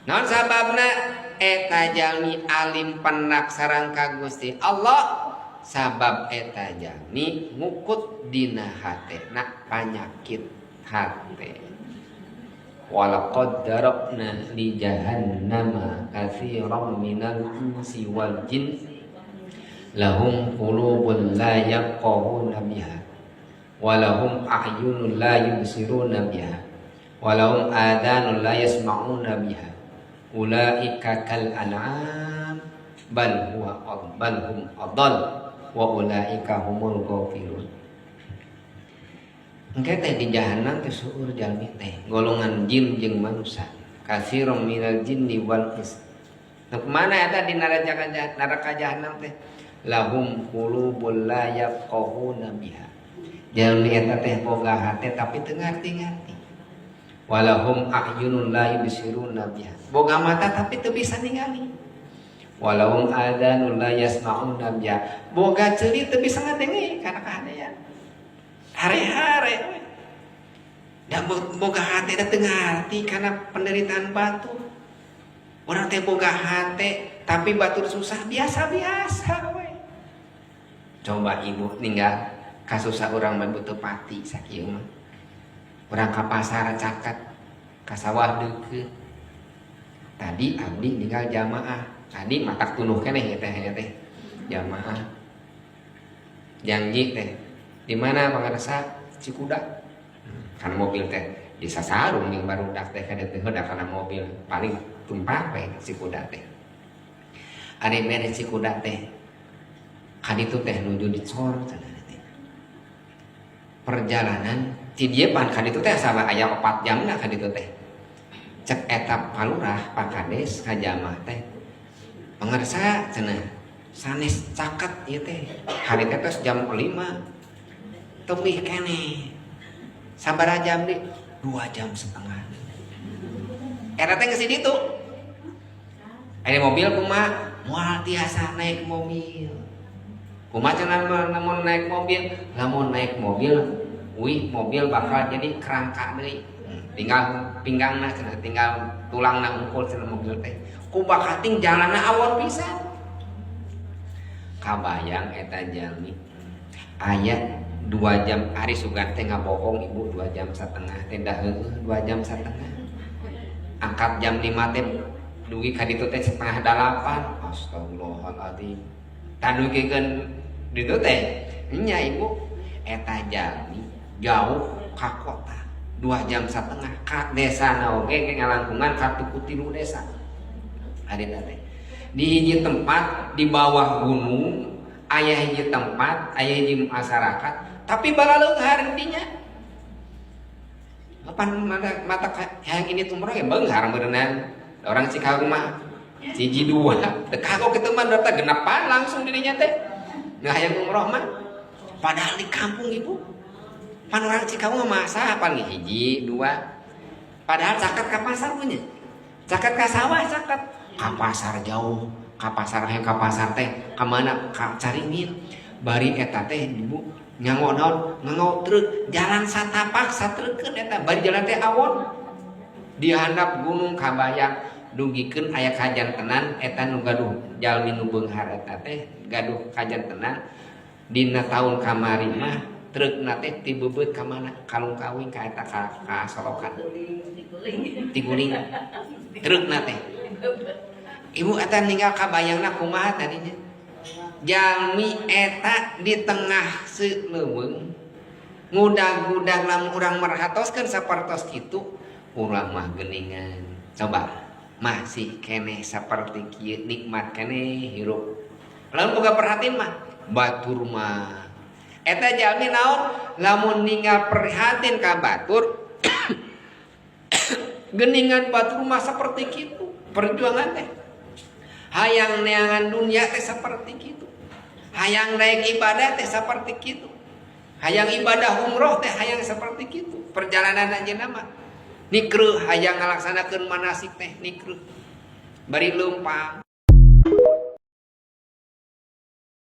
Naon sababna eta jalmi alim penak sareng ka Gusti Allah, sabab eta jalmi ngukut dina hatena panyakit hate. Walaqad darabna li jahannama katsiran minal insi wal jin lahum qulubun la yafqahuna biha wa lahum a'yunun la yubsiruna biha wa lahum adhanun la yasma'una biha ulaika kal an'am bal hum adall wa ulaika humul ghafilun. Engke teh di jahanam teh seueur jalmi teh golongan jin jeung manusia katsiran minal jinni wal ins. Nah, kemana eta di neraka jahanam teh? Lahum qulubul la yafqahuna biha. Jalmi eta teh boga hate tapi teu ngarti-ngarti. Walahum a'yunun la yubsiruna biha. Boga mata tapi teu bisa ningali. Walahum adanun la yasma'una biha. Boga ceuli teu bisa ngadenge kana kahadean. Hare-hare we. Da boga hate da teu ngarti kana penderitaan batur. Urang teh boga hate tapi batur susah biasa-biasa we. Coba ibu ninggal kasusah urang mah butuh pati sakieu mah. Urang ka pasar caket, ka sawah deukeut. Tadi abdi ninggal jamaah. Tadi matak tunuh keneh teh jamaah. Janji teh. Di mana pangarsa Cikuda? Kana mobil teh di sasarung ning barudak teh kada teu heudak kana mobil paling tumpah we Cikuda teh. Ari mere Cikuda teh kaditu teh nuju dicor cenah teh. Perjalanan ti dieu pan kaditu teh sama aya 4 jamna kaditu teh. Cek eta palurah Pakades ka jamaah teh. Pangarsa cenah sanes caket ieu teh. Hari teh tos jam 5. Teuih keneh. Sabaraha jam di 2 jam setengah. Eta teh geus di ditu. Aya mobil kumaha? Moal tiasa naik mobil. Kumaha cenah namun naik mobil? Lamun naik mobil, mobil bakal jadi kerangka deui. Tinggal pinggangna cenah, tinggal tulangna ungkul cenah mobil teh. Ku bakating jalanna awon pisan. Kabayang eta jalmi aya 2 jam ari sugan teh ngabohong ibu 2 jam setengah teh dah 2 jam setengah. Angkat jam 5 teh dugi ka ditu teh 7:30. Astagfirullahaladzim. Tanugikeun ditu teh nya ibu eta jalmi jauh ka kota 2 jam setengah ka desana oge ke ngalangkungan ka tuku 3 desa. Harita teh di hiji tempat di bawah gunung aya hiji tempat aya hiji masyarakat tapi balaleunghar dinya. Pan mata yang ini tumurah ya beunghar beuneunan. Orang Cicago mah siji 2 teu kagok kitu mah data genepan langsung di dinya teh. Nah hayang umroh mah padahal di kampung ibu. Pan orang Cicago mah masa pan hiji 2. Padahal caket ka pasar punya. Caket ka sawah caket. Ka pasar jauh, ka pasar hayang ka pasar teh ka mana? Ka Caringin. Bari eta teh ibu ngango truk jalan satapak satreukeun eta bari jalan teh awon di handap gunung kabayang dugikeun aya kajantenan eta nu gaduh jalmi nu beunghar eta teh gaduh kajantenan dina taun kamari mah trukna teh ti beubeut ka mana kalung kawin ka eta ka solokan tiguling trukna teh ibu eta ninggal kabayangna kumaha tadinya. Jalmi eta di tengah seuleuweung ngudag-ngudag lamun urang merhatoskeun sapertos kitu urang mah geuningan. Coba masih keneh saperti kieu nikmat keneh hirup. Lamun boga perhatiin mah batur mah eta jalmi naon lamun ninggal perhatiin ka batur geuningan batur mah saperti kitu perjuangan teh. Hayang neangan dunia teh saperti kitu. Hayang naik ibadah teh seperti kitu. Hayang ibadah umroh teh hayang seperti kitu. Perjalanan ajeuna mah nikreuh hayang ngalaksanakeun manasik teh nikreuh. Bari leumpang